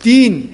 3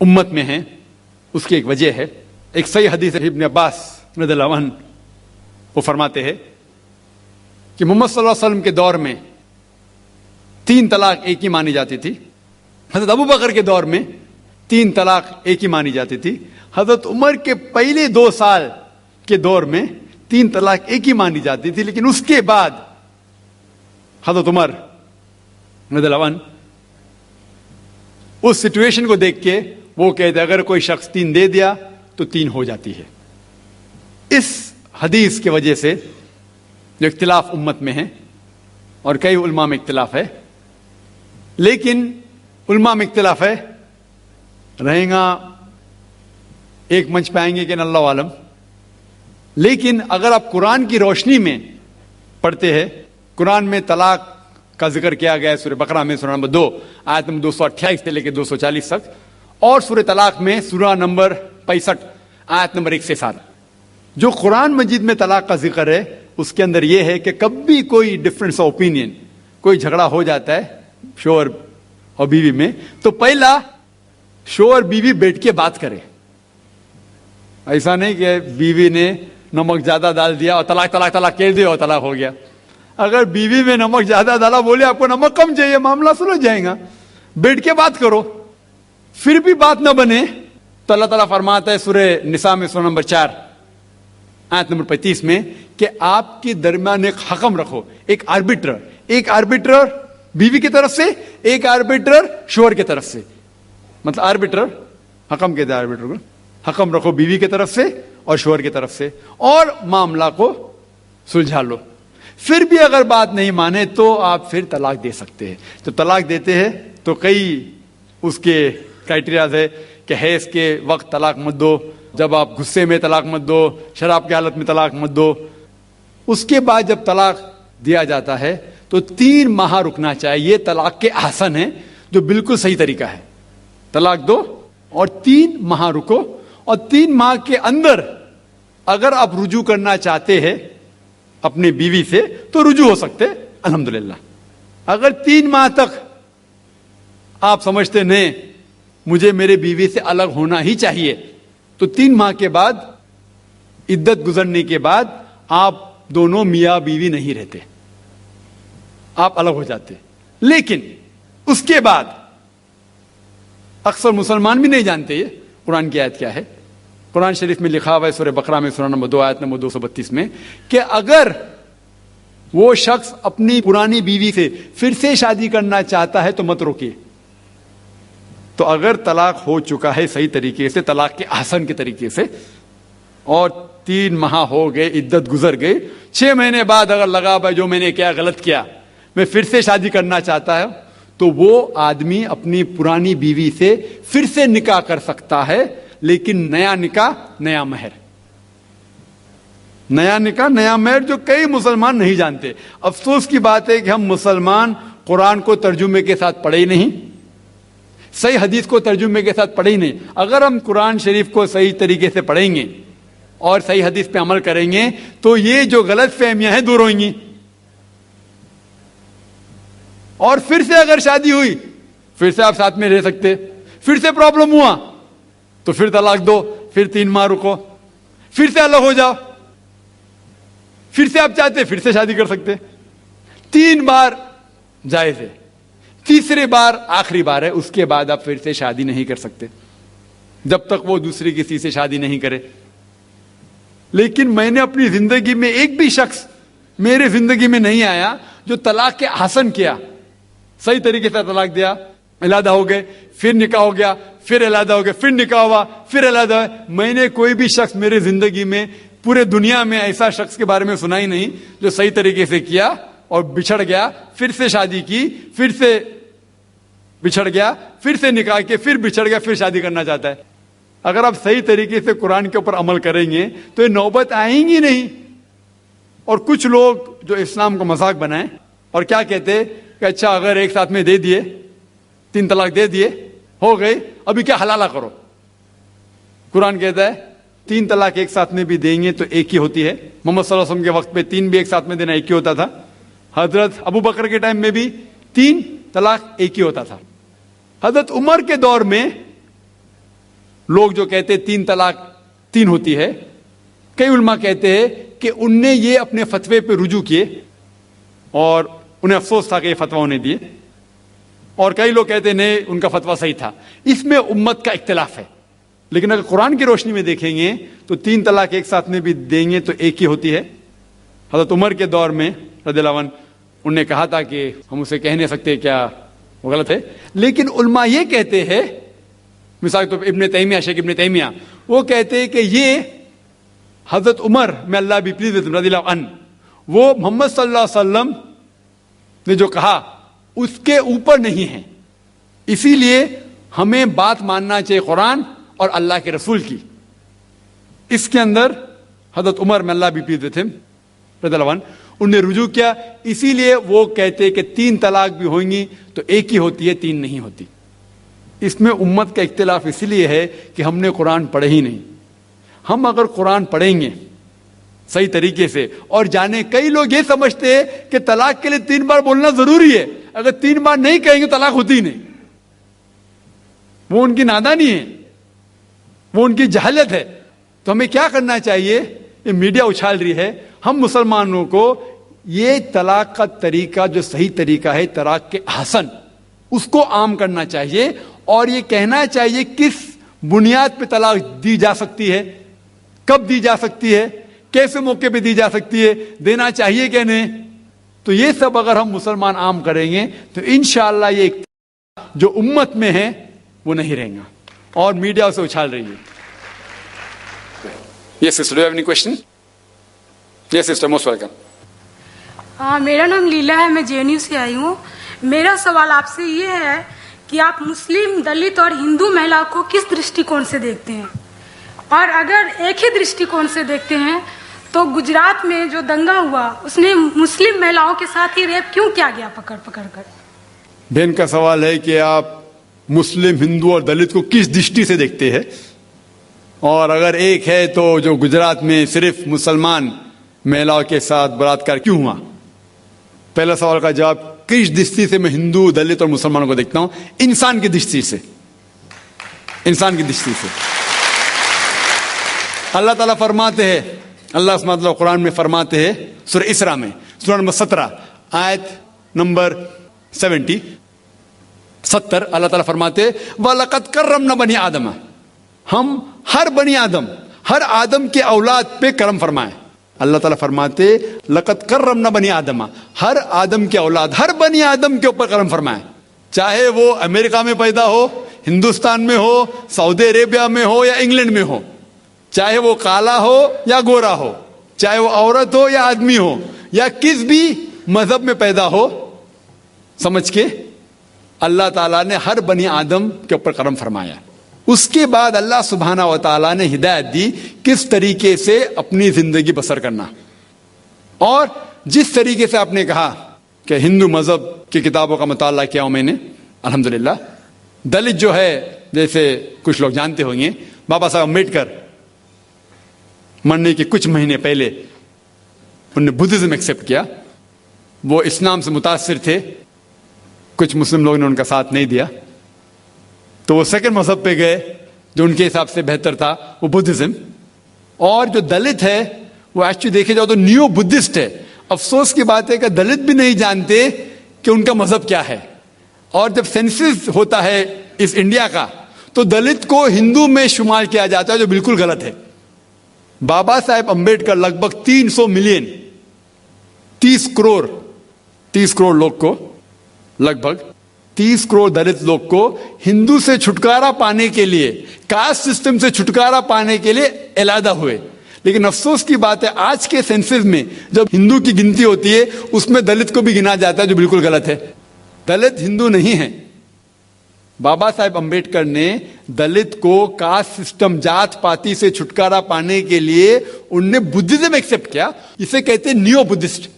امت میں ہیں اس کی ایک وجہ ہے. ایک صحیح حدیث ابن عباس رضی اللہ عنہ وہ فرماتے ہیں کہ محمد صلی اللہ علیہ وسلم کے دور میں 3 طلاق ایک ہی مانی جاتی تھی. حضرت ابو بکر کے دور میں 3 طلاق ایک ہی مانی جاتی تھی. حضرت عمر کے پہلے 2 سال کے دور میں 3 طلاق ایک ہی مانی جاتی تھی. لیکن اس کے بعد حضرت عمر رضی اللہ عنہ اس سچویشن کو دیکھ کے وہ کہتے اگر کوئی شخص 3 دے دیا تو 3 ہو جاتی ہے. اس حدیث کی وجہ سے جو اختلاف امت میں ہے اور کئی علماء میں اختلاف ہے, لیکن علماء میں اختلاف ہے رہیں گا ایک منچ پہ آئیں گے کہ اللہ عالم. لیکن اگر آپ قرآن کی روشنی میں پڑھتے ہیں, قرآن میں طلاق کا ذکر کیا گیا ہے سورہ بقرہ میں سورہ نمبر 2 آیت نمبر 228 سے لے کے 240 تک, اور سورہ طلاق میں سورہ نمبر 65 آیت نمبر 1 سے 7. جو قرآن مجید میں طلاق کا ذکر ہے اس کے اندر یہ ہے کہ کبھی کوئی ڈفرنس آف اوپینین, کوئی جھگڑا ہو جاتا ہے شوہر اور بیوی میں, تو پہلا شوہر بیوی بیٹھ کے بات کرے. ایسا نہیں کہ بیوی نے نمک زیادہ ڈال دیا اور طلاق طلاق طلاق کہہ دیا اور طلاق ہو گیا. اگر بیوی میں نمک زیادہ ڈالا, بولے آپ کو نمک کم چاہیے, معاملہ سلجھ جائے گا. بیٹھ کے بات کرو. پھر بھی بات نہ بنے تو اللہ تعالیٰ فرماتا ہے سورہ نساء میں سورہ نمبر 4 آیت نمبر 35 میں کہ آپ کے درمیان ایک حکم رکھو, ایک آربیٹر بیوی کی طرف سے, ایک آربیٹر شوہر کی طرف سے. مطلب آربیٹر حکم کہتے ہیں, آربیٹر کو حکم رکھو بیوی کی طرف سے اور شوہر کی طرف سے, اور معاملہ کو سلجھا لو. پھر بھی اگر بات نہیں مانے تو آپ پھر طلاق دے سکتے ہیں. تو طلاق دیتے ہیں تو کئی اس کے کرائٹیریاز ہے کہ حیض کے وقت طلاق مت دو, جب آپ غصے میں طلاق مت دو, شراب کی حالت میں طلاق مت دو. اس کے بعد جب طلاق دیا جاتا ہے تو 3 ماہ رکنا چاہیے. یہ طلاق کے احسن ہے جو بالکل صحیح طریقہ ہے. طلاق دو اور 3 ماہ رکو, اور 3 ماہ کے اندر اگر آپ رجوع کرنا چاہتے ہیں اپنی بیوی سے تو رجوع ہو سکتے الحمدللہ. اگر 3 ماہ تک آپ سمجھتے نہیں مجھے میرے بیوی سے الگ ہونا ہی چاہیے, تو 3 ماہ کے بعد عدت گزرنے کے بعد آپ دونوں میاں بیوی نہیں رہتے, آپ الگ ہو جاتے. لیکن اس کے بعد اکثر مسلمان بھی نہیں جانتے یہ قرآن کی آیت کیا ہے. قرآن شریف میں لکھا ہوا ہے سورہ بقرہ میں سورہ نمبر 2 آیت نمبر 232 میں کہ اگر وہ شخص اپنی پرانی بیوی سے پھر سے شادی کرنا چاہتا ہے تو مت روکیے. تو اگر طلاق ہو چکا ہے صحیح طریقے سے, طلاق کے احسن کے طریقے سے, اور 3 ماہ ہو گئے, عدت گزر گئی, 6 مہینے بعد اگر لگا بھائی جو میں نے کیا غلط کیا, میں پھر سے شادی کرنا چاہتا ہے, تو وہ آدمی اپنی پرانی بیوی سے پھر سے نکاح کر سکتا ہے. لیکن نیا نکاح نیا مہر, نیا نکاح نیا مہر, جو کئی مسلمان نہیں جانتے. افسوس کی بات ہے کہ ہم مسلمان قرآن کو ترجمے کے ساتھ پڑھے ہی نہیں, صحیح حدیث کو ترجمے کے ساتھ پڑھے ہی نہیں. اگر ہم قرآن شریف کو صحیح طریقے سے پڑھیں گے اور صحیح حدیث پہ عمل کریں گے تو یہ جو غلط فہمیاں ہیں دور ہوئیں گی. اور پھر سے اگر شادی ہوئی, پھر سے آپ ساتھ میں رہ سکتے, پھر سے پرابلم ہوا تو پھر طلاق دو, پھر 3 ماہ رکو, پھر سے الگ ہو جاؤ, پھر سے آپ چاہتے پھر سے شادی کر سکتے. 3 بار جائز ہے, تیسرے بار آخری بار ہے, اس کے بعد آپ پھر سے شادی نہیں کر سکتے جب تک وہ دوسری کسی سے شادی نہیں کرے. لیکن میں نے اپنی زندگی میں ایک بھی شخص میرے زندگی میں نہیں آیا جو طلاق کے حسن کیا, صحیح طریقے سے طلاق دیا, علیحدہ ہو گئے, پھر نکاح ہو گیا, پھر علیحدہ ہو گئے, پھر نکاح ہوا, پھر علیحدہ ہوا. میں نے کوئی بھی شخص میرے زندگی میں پورے دنیا میں ایسا شخص کے بارے میں سنا ہی نہیں جو صحیح طریقے سے کیا اور بچھڑ گیا, پھر سے شادی کی, پھر سے بچھڑ گیا, پھر سے نکاح کے, پھر بچھڑ گیا, پھر شادی کرنا چاہتا ہے. اگر آپ صحیح طریقے سے قرآن کے اوپر عمل کریں گے تو یہ نوبت آئیں گی نہیں. اور کچھ لوگ جو اسلام کو مذاق بنائیں اور کیا کہتے کہ اچھا اگر ایک ساتھ میں دے دیے, 3 طلاق دے دیے, ہو گئی, ابھی کیا حلالہ کرو. قرآن کہتا ہے 3 طلاق ایک ساتھ میں بھی دیں گے تو ایک ہی ہوتی ہے. محمد صلی اللہ علیہ وسلم کے وقت پہ 3 بھی ایک ساتھ میں دینا ایک ہی ہوتا تھا. حضرت ابو بکر کے ٹائم میں بھی 3 طلاق ایک ہی ہوتا تھا. حضرت عمر کے دور میں لوگ جو کہتے 3 طلاق 3 ہوتی ہے، کئی علماء کہتے ہیں کہ ان نے یہ اپنے فتوے پہ رجوع کیے اور انہیں افسوس تھا کہ یہ فتویٰ انہیں دیے، اور کئی لوگ کہتے نہیں ان کا فتویٰ صحیح تھا۔ اس میں امت کا اختلاف ہے، لیکن اگر قرآن کی روشنی میں دیکھیں گے تو 3 طلاق ایک ساتھ میں بھی دیں گے تو ایک ہی ہوتی ہے۔ حضرت عمر کے دور میں رضی اللہ عنہ انہوں نے کہا تھا کہ ہم اسے کہہ نہیں سکتے، کیا وہ غلط ہے، لیکن علماء یہ کہتے ہیں، مثال کے طور پر ابن تیمیہ، شیخ ابن تیمیہ، وہ کہتے ہیں کہ یہ حضرت عمر میں اللہ بھی پلیز رضی اللہ عنہ، وہ محمد صلی اللہ علیہ وسلم نے جو کہا اس کے اوپر نہیں ہے، اسی لیے ہمیں بات ماننا چاہیے قرآن اور اللہ کے رسول کی۔ اس کے اندر حضرت عمر میں اللہ بھی پلیز رضی اللہ عنہ انہوں نے رجوع کیا، اسی لیے وہ کہتے کہ 3 طلاق بھی ہوئیں گی تو ایک ہی ہوتی ہے، 3 نہیں ہوتی۔ اس میں امت کا اختلاف اس لیے ہے کہ ہم نے قرآن پڑھے ہی نہیں۔ ہم اگر قرآن پڑھیں گے صحیح طریقے سے اور جانے، کئی لوگ یہ سمجھتے ہیں کہ طلاق کے لیے 3 بار بولنا ضروری ہے، اگر 3 بار نہیں کہیں گے طلاق ہوتی ہی نہیں۔ وہ ان کی نادانی ہے، وہ ان کی جہالت ہے۔ تو ہمیں کیا کرنا چاہیے؟ یہ میڈیا اچھال رہی ہے، ہم مسلمانوں کو یہ طلاق کا طریقہ جو صحیح طریقہ ہے طلاق کے احسن، اس کو عام کرنا چاہیے اور یہ کہنا چاہیے کس بنیاد پہ طلاق دی جا سکتی ہے، کب دی جا سکتی ہے، کیسے موقع پہ دی جا سکتی ہے، دینا چاہیے کہ نہیں۔ تو یہ سب اگر ہم مسلمان عام کریں گے تو انشاءاللہ یہ جو امت میں ہے وہ نہیں رہیں گا، اور میڈیا اسے اچھال رہی ہے۔ Yes, sister, do you have any question? Yes, sister, most welcome. ہاں، میرا نام لیلا ہے، میں JNU سے آئی ہوں۔ میرا سوال آپ سے یہ ہے کہ آپ مسلم، دلت اور ہندو مہیلا کو کس درشٹیکون سے دیکھتے ہیں؟ اور اگر ایک ہی درشٹیکون سے دیکھتے ہیں تو گجرات میں جو دنگا ہوا اس نے مسلم مہیلاؤں کے ساتھ ہی ریپ کیوں کیا گیا پکڑ پکڑ کر؟ بہن کا سوال ہے کہ آپ مسلم، ہندو اور دلت کو کس درشٹی سے دیکھتے ہیں، اور اگر ایک ہے تو جو گجرات میں صرف مسلمان مہیلاؤں کے ساتھ بلاತ್ಕಾರ کیوں ہوا؟ پہلا سوال کا جواب، کس درشٹی سے میں ہندو، دلت اور مسلمانوں کو دیکھتا ہوں؟ انسان کی درشٹی سے، انسان کی درشٹی سے۔ اللہ تعالیٰ فرماتے ہیں، اللہ سبحانہ وتعالیٰ قرآن میں فرماتے ہیں، سورہ اسراء میں سورہ نمبر 17 آیت نمبر 70 اللہ تعالیٰ فرماتے ہیں وَلَقَدْ كَرَّمْنَا بَنِي آدَمَ، ہم ہر بنی آدم، ہر آدم کے اولاد پہ کرم فرمائے۔ اللہ تعالیٰ فرماتے لقد کرمنا بنی آدم، ہر آدم کے اولاد، ہر بنی آدم کے اوپر کرم فرمائے، چاہے وہ امریکہ میں پیدا ہو، ہندوستان میں ہو، سعودی عربیہ میں ہو یا انگلینڈ میں ہو، چاہے وہ کالا ہو یا گورا ہو، چاہے وہ عورت ہو یا آدمی ہو، یا کس بھی مذہب میں پیدا ہو، سمجھ کے اللہ تعالیٰ نے ہر بنی آدم کے اوپر کرم فرمایا۔ اس کے بعد اللہ سبحانہ و تعالیٰ نے ہدایت دی کس طریقے سے اپنی زندگی بسر کرنا، اور جس طریقے سے آپ نے کہا کہ ہندو مذہب کی کتابوں کا مطالعہ کیا ہوں میں نے الحمدللہ، دلت جو ہے جیسے کچھ لوگ جانتے ہوں گے، بابا صاحب امبیڈکر مرنے کے کچھ مہینے پہلے انہوں نے بدھزم ایکسیپٹ کیا، وہ اسلام سے متاثر تھے، کچھ مسلم لوگوں نے ان کا ساتھ نہیں دیا، تو وہ سیکنڈ مذہب پہ گئے جو ان کے حساب سے بہتر تھا، وہ بدھزم۔ اور جو دلت ہے وہ ایکچولی دیکھے جاؤ تو نیو بدھسٹ ہے۔ افسوس کی بات ہے کہ دلت بھی نہیں جانتے کہ ان کا مذہب کیا ہے، اور جب سینسس ہوتا ہے اس انڈیا کا تو دلت کو ہندو میں شمار کیا جاتا ہے، جو بالکل غلط ہے۔ بابا صاحب امبیڈکر لگ بھگ 300 ملین 30 کروڑ لوگ کو، لگ بھگ 30 کروڑ دلت لوگ کو ہندو سے چھٹکارا پانے کے لیے، کاسٹ سسٹم سے چھٹکارا پانے کے لیے علیحدہ ہوئے۔ لیکن افسوس کی بات ہے آج کے سینسس میں جب ہندو کی گنتی ہوتی ہے اس میں دلت کو بھی گنا جاتا ہے، جو بالکل غلط ہے۔ دلت ہندو نہیں ہے۔ بابا صاحب امبیڈکر نے دلت کو کاسٹ سسٹم، جات پاتی سے چھٹکارا پانے کے لیے ان نے بدھزم ایکسیپٹ کیا، اسے کہتے ہیں نیو بدھسٹ۔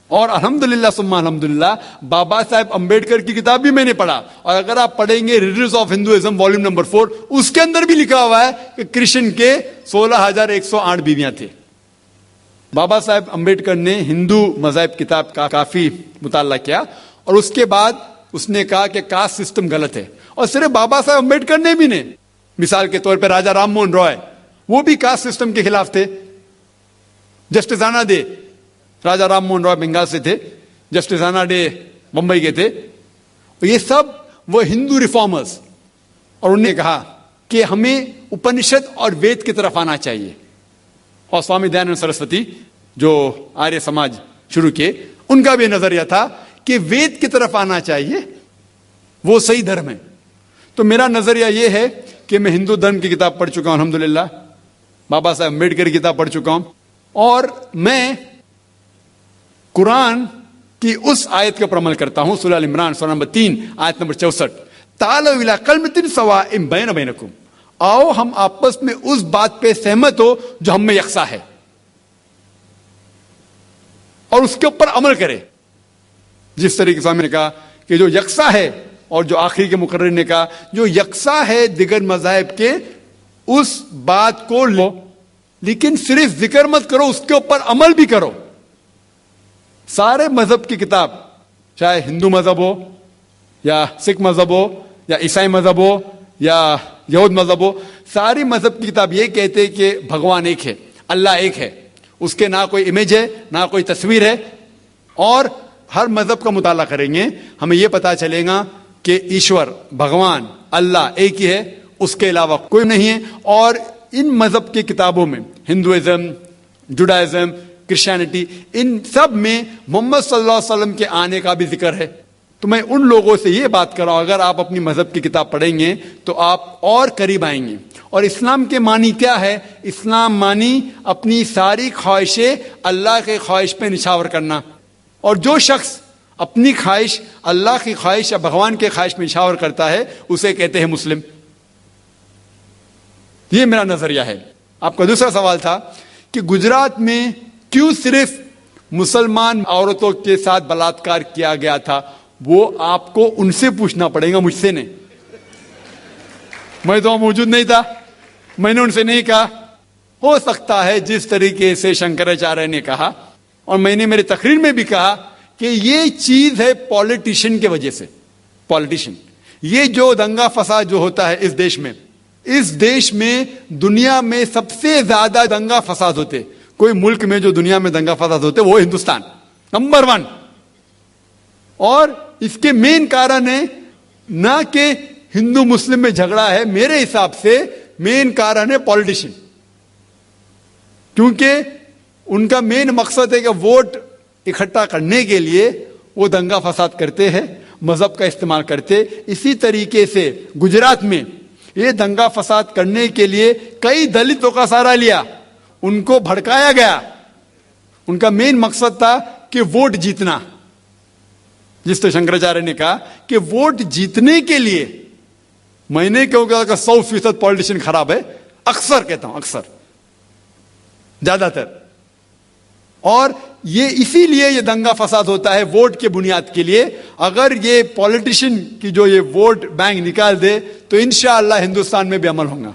اور الحمدللہ ثم الحمدللہ بابا صاحب امبیڈکر کی کتاب بھی میں نے پڑھا، اور اگر آپ پڑھیں گے readers of Hinduism volume number 4، اس کے اندر بھی لکھا ہوا ہے کہ کرشن کے 16,108 بیویاں تھے۔ بابا صاحب امبیڈکر نے ہندو مذہب کتاب کا کافی مطالعہ کیا، اور اس کے بعد اس نے کہا کہ کاسٹ سسٹم غلط ہے۔ اور صرف بابا صاحب امبیڈکر نے بھی نہیں، مثال کے طور پہ راجا رام موہن رائے، وہ بھی کاسٹ سسٹم کے خلاف تھے. جسٹس آنا ڈے، راجا رام موہن رائے بنگال سے تھے، جسٹس آنا ڈے ممبئی کے تھے. یہ سب وہ ہندو ریفارمرز، اور انہوں نے کہا کہ ہمیں اپنشد اور وید کی طرف آنا چاہیے. اور سوامی دیانند سرسوتی جو آریہ سماج شروع کیے، ان کا بھی نظریہ تھا کہ وید کی طرف آنا چاہیے، وہ صحیح دھرم ہے. تو میرا نظریہ یہ ہے کہ میں ہندو دھرم کی کتاب پڑھ چکا ہوں الحمدللہ، بابا صاحب امبیڈکر کی کتاب پڑھ چکا ہوں، اور میں قرآن کی اس آیت کے اوپر عمل کرتا ہوں، سورہ عمران سورہ نمبر 3 آیت نمبر 64، تعالوا الی کلمۃ سواء بین بینکم، آؤ ہم آپس میں اس بات پہ سہمت ہو جو ہم میں یکساں ہے، اور اس کے اوپر عمل کرے. جس طریقے سے ہم نے کہا کہ جو یکساں ہے، اور جو آخری کے مقرر نے کہا جو یکساں ہے دیگر مذاہب کے، اس بات کو لو، لیکن صرف ذکر مت کرو، اس کے اوپر عمل بھی کرو. سارے مذہب کی کتاب، چاہے ہندو مذہب ہو یا سکھ مذہب ہو یا عیسائی مذہب ہو یا یہود مذہب ہو، ساری مذہب کی کتاب یہ کہتے کہ بھگوان ایک ہے، اللہ ایک ہے، اس کے نہ کوئی امیج ہے نہ کوئی تصویر ہے. اور ہر مذہب کا مطالعہ کریں گے ہمیں یہ پتا چلے گا کہ ایشور بھگوان اللہ ایک ہی ہے، اس کے علاوہ کوئی نہیں ہے. اور ان مذہب کی کتابوں میں ہندوازم، جوڈائزم، کرسچینٹی، ان سب میں محمد صلی اللہ علیہ وسلم کے آنے کا بھی ذکر ہے. تو میں ان لوگوں سے یہ بات کر رہا ہوں، اگر آپ اپنی مذہب کی کتاب پڑھیں گے تو آپ اور قریب آئیں گے. اور اسلام کے معنی کیا ہے؟ اسلام معنی اپنی ساری خواہشیں اللہ کے خواہش پہ نچھاور کرنا. اور جو شخص اپنی خواہش اللہ کی خواہش یا بھگوان کے خواہش میں نچھاور کرتا ہے اسے کہتے ہیں مسلم. یہ میرا نظریہ ہے. آپ کا دوسرا سوال تھا کہ گجرات میں کیوں صرف مسلمان عورتوں کے ساتھ بلاತ್کار کیا گیا تھا. وہ آپ کو ان سے پوچھنا پڑے گا، مجھ سے نہیں. میں تو موجود نہیں تھا، میں نے ان سے نہیں کہا. ہو سکتا ہے جس طریقے سے شنکراچاریہ نے کہا، اور میں نے میری تقریر میں بھی کہا کہ یہ چیز ہے پولیٹیشین کی وجہ سے. پولیٹیشین، یہ جو دنگا فساد جو ہوتا ہے اس دیش میں دنیا میں سب سے زیادہ دنگا فساد ہوتے. کوئی ملک میں جو دنیا میں دنگا فساد ہوتے وہ ہندوستان نمبر 1. اور اس کے مین کارن ہے نہ کہ ہندو مسلم میں جھگڑا ہے، میرے حساب سے مین کارن ہے پولیٹیشین. کیونکہ ان کا مین مقصد ہے کہ ووٹ اکٹھا کرنے کے لیے وہ دنگا فساد کرتے ہیں، مذہب کا استعمال کرتے. اسی طریقے سے گجرات میں یہ دنگا فساد کرنے کے لیے کئی دلتوں کا سہارا لیا، ان کو بھڑکایا گیا. ان کا مین مقصد تھا کہ ووٹ جیتنا. جس طرح شنکراچاریہ نے کہا کہ ووٹ جیتنے کے لیے، میں نے کہوں گا کہ 100% پولیٹیشین خراب ہے، اکثر کہتا ہوں، اکثر، زیادہ تر. اور یہ اسی لیے یہ دنگا فساد ہوتا ہے ووٹ کے بنیاد کے لیے. اگر یہ پولیٹیشین کی جو یہ ووٹ بینک نکال دے تو انشاءاللہ ہندوستان میں بھی عمل ہوگا.